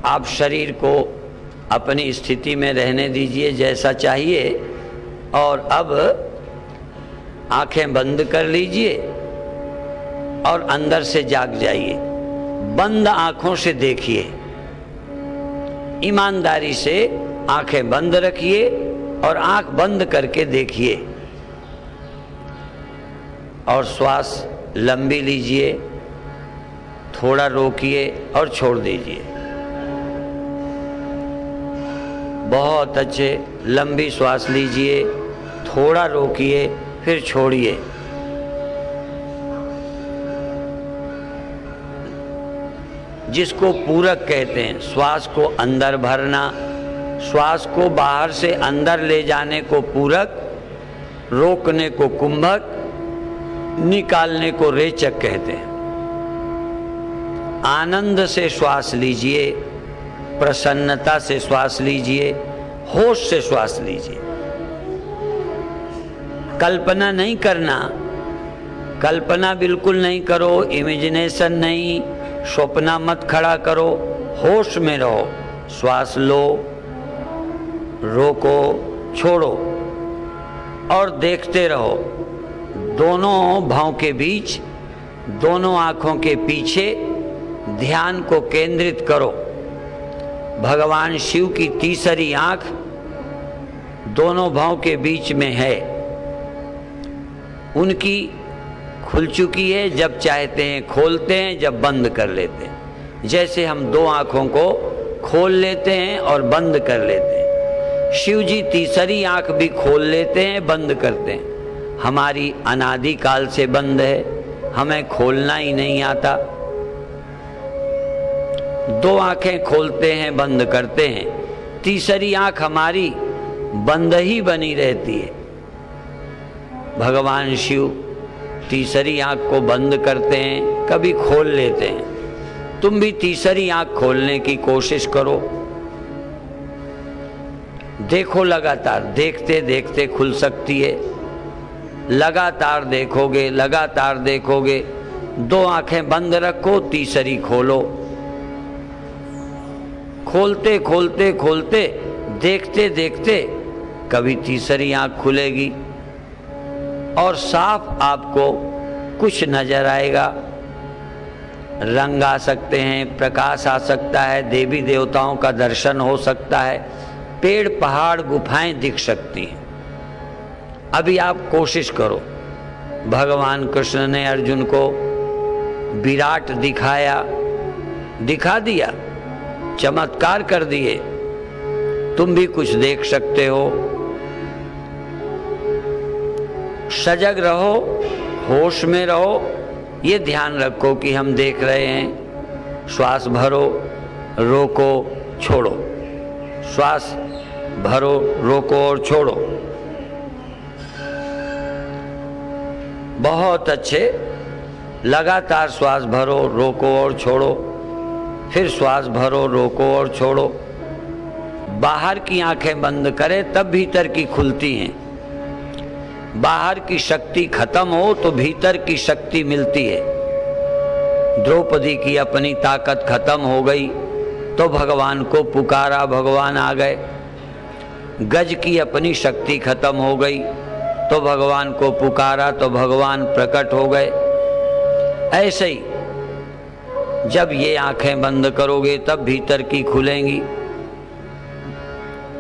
आप शरीर को अपनी स्थिति में रहने दीजिए जैसा चाहिए, और अब आंखें बंद कर लीजिए और अंदर से जाग जाइए। बंद आंखों से देखिए, ईमानदारी से आंखें बंद रखिए और आंख बंद करके देखिए, और श्वास लंबी लीजिए, थोड़ा रोकिए और छोड़ दीजिए। बहुत अच्छे, लंबी श्वास लीजिए, थोड़ा रोकिए, फिर छोड़िए। जिसको पूरक कहते हैं, श्वास को अंदर भरना, श्वास को बाहर से अंदर ले जाने को पूरक, रोकने को कुंभक, निकालने को रेचक कहते हैं। आनंद से श्वास लीजिए, प्रसन्नता से श्वास लीजिए, होश से श्वास लीजिए। कल्पना नहीं करना, कल्पना बिल्कुल नहीं करो, इमेजिनेशन नहीं, स्वप्न मत खड़ा करो, होश में रहो। श्वास लो, रोको, छोड़ो और देखते रहो। दोनों भावों के बीच, दोनों आंखों के पीछे ध्यान को केंद्रित करो। भगवान शिव की तीसरी आंख दोनों भावों के बीच में है, उनकी खुल चुकी है, जब चाहते हैं खोलते हैं, जब बंद कर लेते हैं। जैसे हम दो आंखों को खोल लेते हैं और बंद कर लेते हैं, शिव जी तीसरी आंख भी खोल लेते हैं, बंद करते हैं। हमारी अनादि काल से बंद है, हमें खोलना ही नहीं आता। दो आंखें खोलते हैं, बंद करते हैं, तीसरी आंख हमारी बंद ही बनी रहती है। भगवान शिव तीसरी आंख को बंद करते हैं, कभी खोल लेते हैं। तुम भी तीसरी आंख खोलने की कोशिश करो। देखो, लगातार देखते देखते खुल सकती है। लगातार देखोगे, लगातार देखोगे। दो आंखें बंद रखो, तीसरी खोलो। खोलते खोलते खोलते, देखते देखते कभी तीसरी आंख खुलेगी और साफ आपको कुछ नजर आएगा। रंग आ सकते हैं, प्रकाश आ सकता है, देवी देवताओं का दर्शन हो सकता है, पेड़ पहाड़ गुफाएं दिख सकती हैं। अभी आप कोशिश करो। भगवान कृष्ण ने अर्जुन को विराट दिखाया, दिखा दिया, चमत्कार कर दिए। तुम भी कुछ देख सकते हो। सजग रहो, होश में रहो, ये ध्यान रखो कि हम देख रहे हैं। श्वास भरो, रोको, छोड़ो। श्वास भरो, रोको और छोड़ो। बहुत अच्छे। लगातार श्वास भरो, रोको और छोड़ो, फिर श्वास भरो, रोको और छोड़ो। बाहर की आंखें बंद करें तब भीतर की खुलती हैं। बाहर की शक्ति खत्म हो तो भीतर की शक्ति मिलती है। द्रौपदी की अपनी ताकत खत्म हो गई तो भगवान को पुकारा, भगवान आ गए। गज की अपनी शक्ति खत्म हो गई तो भगवान को पुकारा तो भगवान प्रकट हो गए। ऐसे ही जब ये आंखें बंद करोगे तब भीतर की खुलेंगी।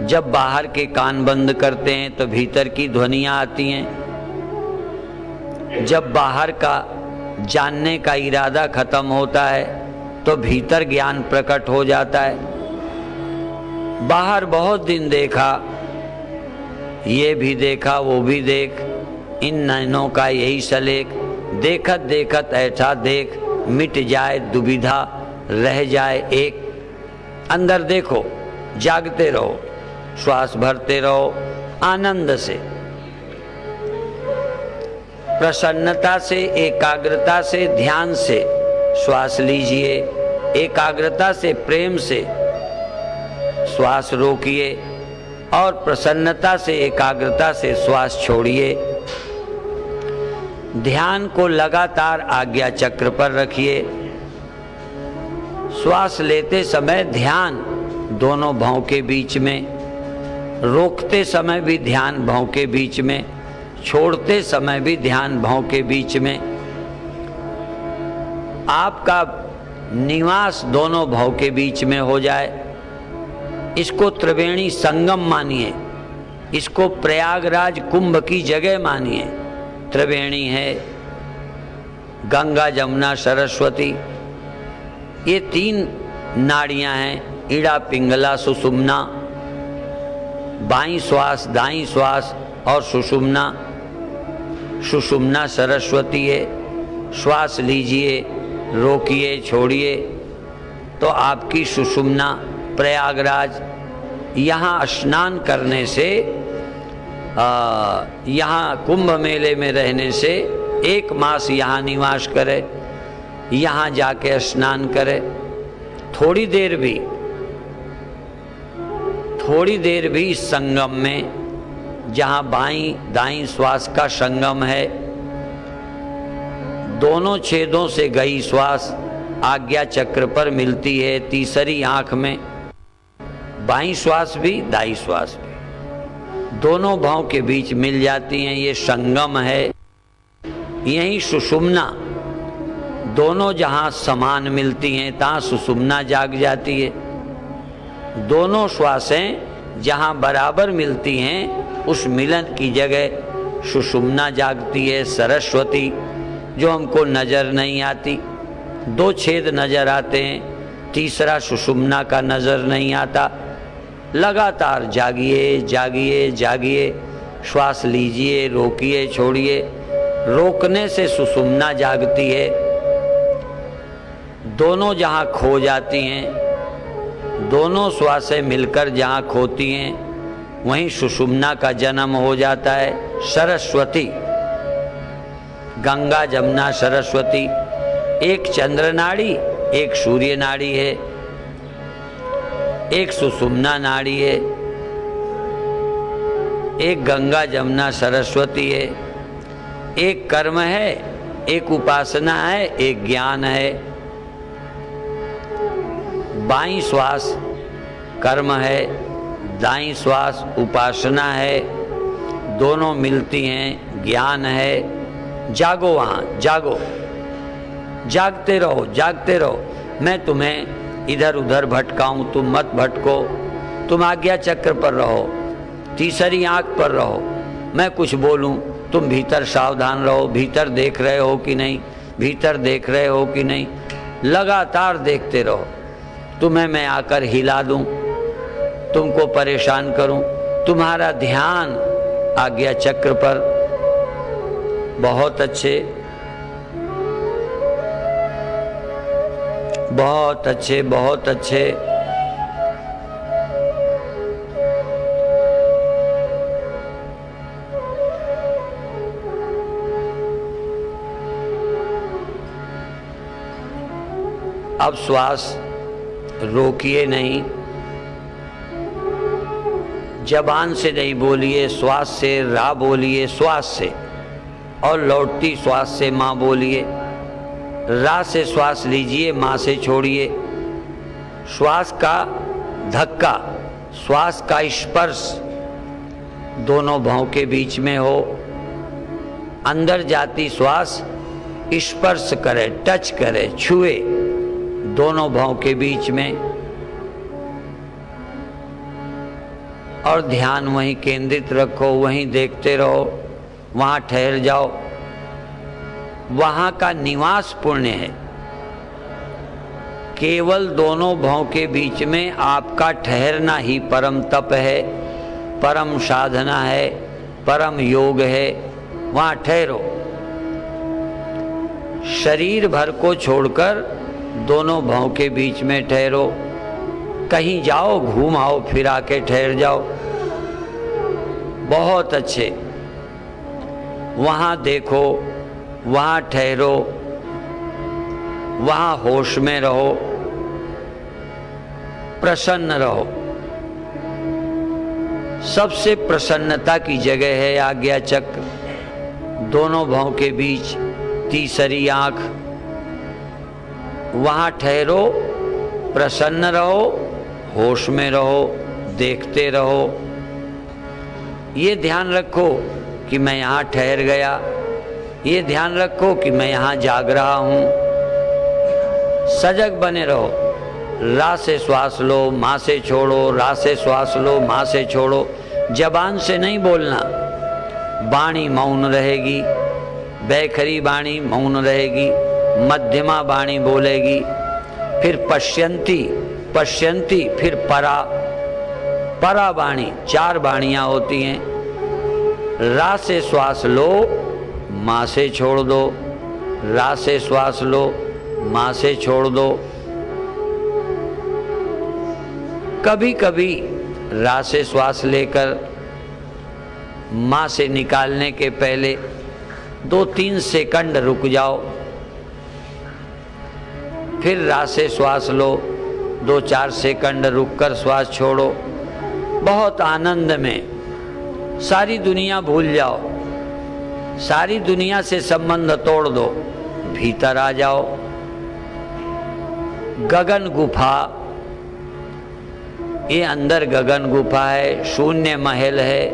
जब बाहर के कान बंद करते हैं तो भीतर की ध्वनियां आती हैं। जब बाहर का जानने का इरादा खत्म होता है तो भीतर ज्ञान प्रकट हो जाता है। बाहर बहुत दिन देखा, ये भी देखा, वो भी देख, इन नैनों का यही सलेख, देखत देखत ऐसा देख, मिट जाए दुविधा, रह जाए एक। अंदर देखो, जागते रहो, श्वास भरते रहो आनंद से, प्रसन्नता से, एकाग्रता से, ध्यान से श्वास लीजिए। एकाग्रता से, प्रेम से श्वास रोकिए और प्रसन्नता से, एकाग्रता से श्वास छोड़िए। ध्यान को लगातार आज्ञा चक्र पर रखिए। श्वास लेते समय ध्यान दोनों भौं के बीच में, रोकते समय भी ध्यान भौं के बीच में, छोड़ते समय भी ध्यान भौं के बीच में। आपका निवास दोनों भौं के बीच में हो जाए। इसको त्रिवेणी संगम मानिए, इसको प्रयागराज कुंभ की जगह मानिए। त्रिवेणी है गंगा, जमुना, सरस्वती, ये 3 नाड़ियां हैं, ईड़ा, पिंगला, सुषुम्ना। बाईं श्वास, दाईं श्वास और सुषुम्ना। सुषुम्ना सरस्वती है। श्वास लीजिए, रोकिए, छोड़िए, तो आपकी सुषुम्ना प्रयागराज। यहाँ स्नान करने से, यहाँ कुंभ मेले में रहने से 1 मास यहाँ निवास करे, यहाँ जाके स्नान करे। थोड़ी देर भी इस संगम में, जहाँ बाईं दाईं श्वास का संगम है, दोनों छेदों से गई श्वास आज्ञा चक्र पर मिलती है, तीसरी आंख में। बाईं श्वास भी दाईं श्वास भी दोनों भौं के बीच मिल जाती हैं, ये संगम है। यही सुषुम्ना, दोनों जहां समान मिलती हैं तहां सुषुम्ना जाग जाती है। दोनों श्वासें जहां बराबर मिलती हैं उस मिलन की जगह सुषुम्ना जागती है, सरस्वती, जो हमको नजर नहीं आती। 2 छेद नजर आते हैं, तीसरा सुषुम्ना का नजर नहीं आता। लगातार जागिए, जागिए, जागिए, श्वास लीजिए, रोकिए, छोड़िए। रोकने से सुषुम्ना जागती है। दोनों जहाँ खो जाती हैं, दोनों श्वासें मिलकर जहाँ खोती हैं, वहीं सुषुम्ना का जन्म हो जाता है। सरस्वती, गंगा, जमुना, सरस्वती, एक चंद्र नाड़ी, एक सूर्य नाड़ी है, एक सुषुम्ना नाड़ी है, एक गंगा, जमुना, सरस्वती है। एक कर्म है, एक उपासना है, एक ज्ञान है। बाईं श्वास कर्म है, दाईं श्वास उपासना है, दोनों मिलती हैं, ज्ञान है। जागो, वहाँ जागो, जागते रहो, जागते रहो। मैं तुम्हें इधर उधर भटकाऊं, तुम मत भटको, तुम आज्ञा चक्र पर रहो, तीसरी आंख पर रहो। मैं कुछ बोलूं, तुम भीतर सावधान रहो, भीतर देख रहे हो कि नहीं, भीतर देख रहे हो कि नहीं, लगातार देखते रहो। तुम्हें मैं आकर हिला दूं, तुमको परेशान करूं, तुम्हारा ध्यान आज्ञा चक्र पर। बहुत अच्छे, बहुत अच्छे, बहुत अच्छे। अब श्वास रोकिए नहीं, जबान से नहीं बोलिए, श्वास से रा बोलिए, श्वास से, और लौटती श्वास से माँ बोलिए। रा से श्वास लीजिए, माँ से छोड़िए। श्वास का धक्का, श्वास का स्पर्श दोनों भौं के बीच में हो। अंदर जाती श्वास स्पर्श करे, टच करे, छुए दोनों भौं के बीच में, और ध्यान वहीं केंद्रित रखो, वहीं देखते रहो, वहाँ ठहर जाओ। वहाँ का निवास पुण्य है। केवल दोनों भौं के बीच में आपका ठहरना ही परम तप है, परम साधना है, परम योग है। वहाँ ठहरो। शरीर भर को छोड़कर दोनों भौं के बीच में ठहरो। कहीं जाओ, घूम आओ, फिर आके ठहर जाओ। बहुत अच्छे। वहाँ देखो, वहाँ ठहरो, वहाँ होश में रहो, प्रसन्न रहो। सबसे प्रसन्नता की जगह है आज्ञा चक्र। दोनों भौं के बीच तीसरी आंख, वहां ठहरो, प्रसन्न रहो, होश में रहो, देखते रहो। ये ध्यान रखो कि मैं यहाँ ठहर गया, ये ध्यान रखो कि मैं यहाँ जाग रहा हूँ। सजग बने रहो। रा से श्वास लो, माँ से छोड़ो, रा से श्वास लो, माँ से छोड़ो। जबान से नहीं बोलना, वाणी मौन रहेगी, बैखरी वाणी मौन रहेगी, मध्यमा वाणी बोलेगी, फिर पश्यंती, पश्यंती, फिर परा, परा वाणी। 4 वाणियां होती हैं। रा से श्वास लो, माँ से छोड़ दो, रा से श्वास लो, माँ से छोड़ दो। कभी कभी रा से श्वास लेकर माँ से निकालने के पहले 2-3 सेकंड रुक जाओ, फिर रा से श्वास लो, 2-4 सेकंड रुककर श्वास छोड़ो। बहुत आनंद में सारी दुनिया भूल जाओ, सारी दुनिया से संबंध तोड़ दो, भीतर आ जाओ। गगन गुफा, ये अंदर गगन गुफा है, शून्य महल है,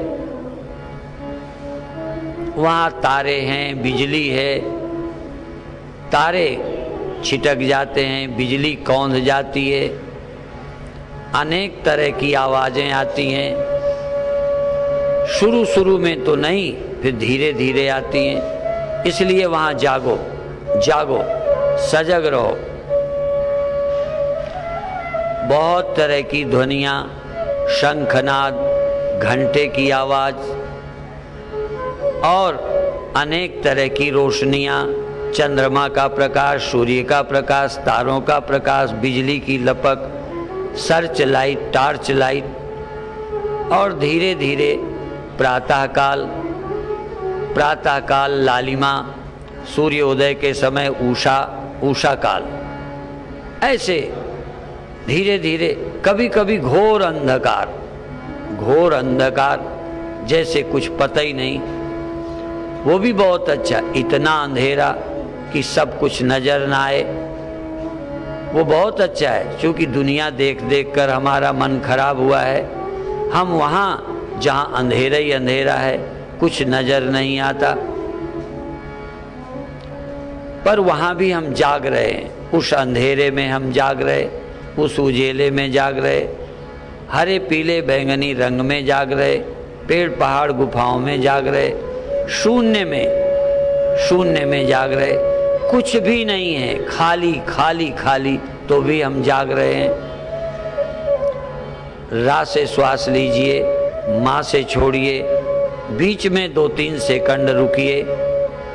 वहाँ तारे हैं, बिजली है, तारे छिटक जाते हैं, बिजली कौंध जाती है, अनेक तरह की आवाजें आती हैं। शुरू शुरू में तो नहीं, फिर धीरे धीरे आती हैं। इसलिए वहाँ जागो, जागो, सजग रहो। बहुत तरह की ध्वनियाँ, शंखनाद, घंटे की आवाज और अनेक तरह की रोशनियाँ, चंद्रमा का प्रकाश, सूर्य का प्रकाश, तारों का प्रकाश, बिजली की लपक, सर्च लाइट, टार्च लाइट, और धीरे धीरे प्रातःकाल, प्रातःकाल लालिमा, सूर्योदय के समय उषा, उषा काल। ऐसे धीरे धीरे, कभी कभी घोर अंधकार, घोर अंधकार, जैसे कुछ पता ही नहीं, वो भी बहुत अच्छा। इतना अंधेरा कि सब कुछ नजर ना आए, वो बहुत अच्छा है। क्योंकि दुनिया देख देख कर हमारा मन खराब हुआ है। हम वहाँ जहाँ अंधेरा ही अंधेरा है, कुछ नजर नहीं आता, पर वहाँ भी हम जाग रहे हैं। उस अंधेरे में हम जाग रहे, उस उजेले में जाग रहे, हरे पीले बैंगनी रंग में जाग रहे, पेड़ पहाड़ गुफाओं में जाग रहे, शून्य में, शून्य में जाग रहे। कुछ भी नहीं है, खाली खाली खाली, तो भी हम जाग रहे हैं। रा से श्वास लीजिए, माँ से छोड़िए, बीच में 2-3 सेकंड रुकिए,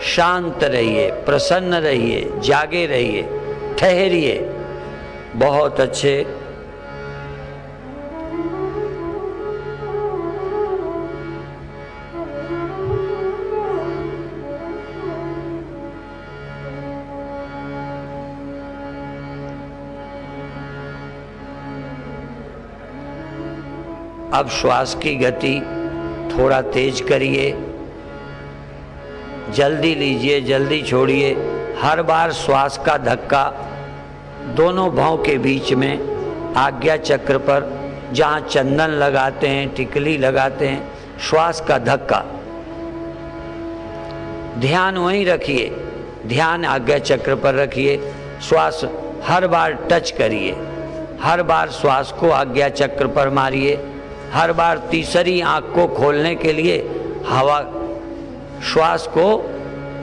शांत रहिए, प्रसन्न रहिए, जागे रहिए, ठहरिए। बहुत अच्छे। अब श्वास की गति थोड़ा तेज करिए, जल्दी लीजिए, जल्दी छोड़िए। हर बार श्वास का धक्का दोनों भौं के बीच में, आज्ञा चक्र पर जहाँ चंदन लगाते हैं, टिकली लगाते हैं, श्वास का धक्का, ध्यान वहीं रखिए, ध्यान आज्ञा चक्र पर रखिए। श्वास हर बार टच करिए, हर बार श्वास को आज्ञा चक्र पर मारिए। हर बार तीसरी आंख को खोलने के लिए हवा, श्वास को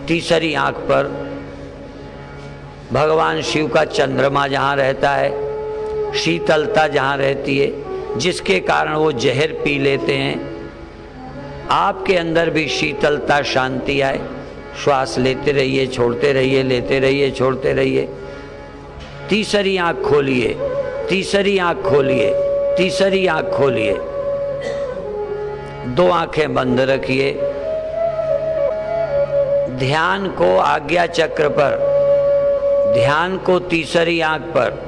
तीसरी आंख पर, भगवान शिव का चंद्रमा जहाँ रहता है, शीतलता जहाँ रहती है, जिसके कारण वो जहर पी लेते हैं, आपके अंदर भी शीतलता, शांति आए। श्वास लेते रहिए, छोड़ते रहिए, लेते रहिए, छोड़ते रहिए। तीसरी आंख खोलिए, तीसरी आंख खोलिए, तीसरी आंख खोलिए। 2 आंखें बंद रखिए। ध्यान को आज्ञा चक्र पर, ध्यान को तीसरी आंख पर,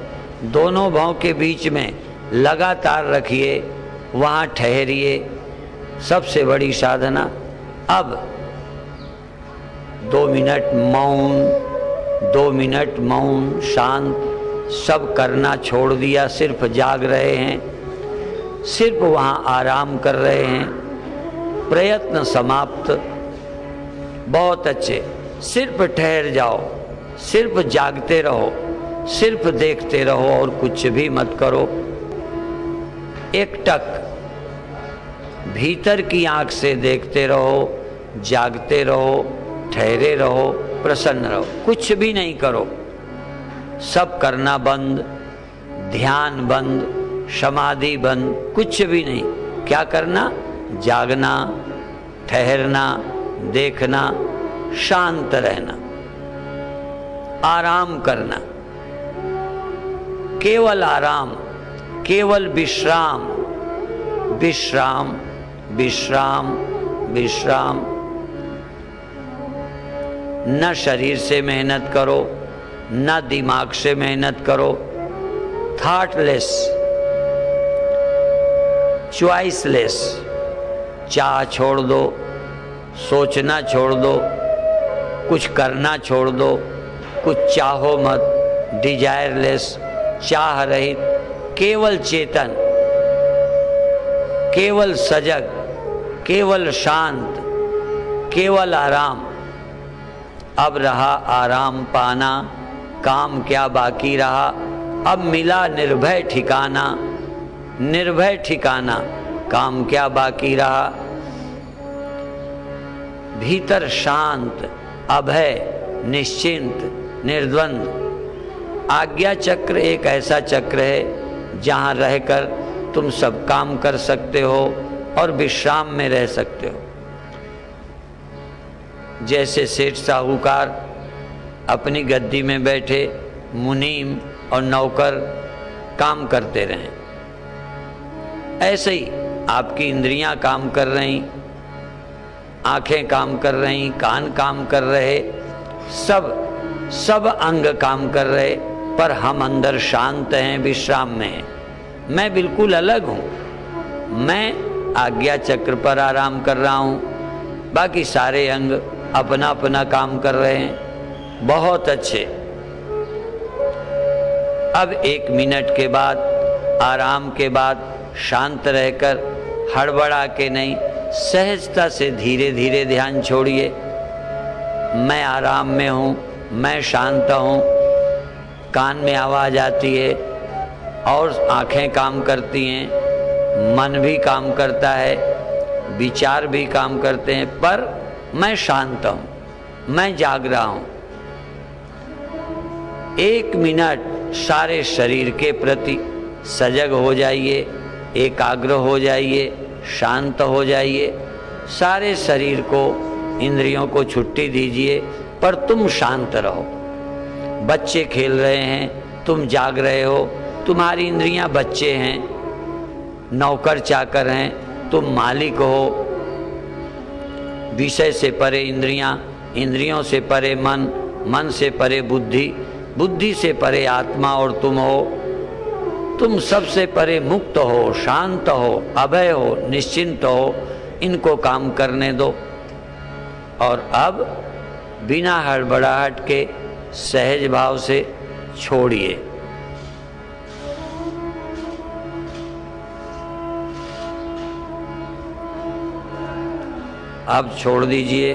दोनों भौं के बीच में लगातार रखिए, वहाँ ठहरिए। सबसे बड़ी साधना। अब 2 मिनट मौन, 2 मिनट मौन, शांत, सब करना छोड़ दिया, सिर्फ जाग रहे हैं, सिर्फ वहाँ आराम कर रहे हैं। प्रयत्न समाप्त। बहुत अच्छे। सिर्फ ठहर जाओ, सिर्फ जागते रहो, सिर्फ देखते रहो और कुछ भी मत करो। एकटक भीतर की आंख से देखते रहो, जागते रहो, ठहरे रहो, प्रसन्न रहो, कुछ भी नहीं करो। सब करना बंद, ध्यान बंद, समाधि बंद, कुछ भी नहीं। क्या करना? जागना, ठहरना, देखना, शांत रहना, आराम करना, केवल आराम, केवल विश्राम, विश्राम, विश्राम, विश्राम। न शरीर से मेहनत करो, न दिमाग से मेहनत करो। Thoughtless, choiceless. चाह छोड़ दो, सोचना छोड़ दो, कुछ करना छोड़ दो, कुछ चाहो मत। डिजायरलेस, चाह रहित, केवल चेतन, केवल सजग, केवल शांत, केवल आराम। अब रहा आराम पाना, काम क्या बाकी रहा। अब मिला निर्भय ठिकाना, निर्भय ठिकाना, काम क्या बाकी रहा। भीतर शांत, अभय, निश्चिंत, निर्द्वंद। आज्ञा चक्र एक ऐसा चक्र है जहाँ रहकर तुम सब काम कर सकते हो और विश्राम में रह सकते हो। जैसे सेठ साहूकार अपनी गद्दी में बैठे मुनीम और नौकर काम करते रहें, ऐसे ही आपकी इंद्रियां काम कर रही, आंखें काम कर रही, कान काम कर रहे, सब अंग काम कर रहे, पर हम अंदर शांत हैं, विश्राम में हैं। मैं बिल्कुल अलग हूँ। मैं आज्ञा चक्र पर आराम कर रहा हूँ, बाकी सारे अंग अपना अपना काम कर रहे हैं। बहुत अच्छे। अब 1 मिनट के बाद, आराम के बाद, शांत रहकर, हड़बड़ा के नहीं, सहजता से धीरे धीरे ध्यान छोड़िए। मैं आराम में हूँ, मैं शांत हूँ। कान में आवाज़ आती है और आंखें काम करती हैं, मन भी काम करता है, विचार भी काम करते हैं, पर मैं शांत हूँ, मैं जाग रहा हूँ। 1 मिनट सारे शरीर के प्रति सजग हो जाइए, एकाग्र हो जाइए, शांत हो जाइए। सारे शरीर को, इंद्रियों को छुट्टी दीजिए, पर तुम शांत रहो। बच्चे खेल रहे हैं, तुम जाग रहे हो। तुम्हारी इंद्रियां बच्चे हैं, नौकर चाकर हैं, तुम मालिक हो। विषय से परे इंद्रियां, इंद्रियों से परे मन, मन से परे बुद्धि, बुद्धि से परे आत्मा और तुम हो। तुम सबसे परे मुक्त हो, शांत हो, अभय हो, निश्चिंत हो। इनको काम करने दो। और अब बिना हड़बड़ाहट के सहज भाव से छोड़िए। अब छोड़ दीजिए।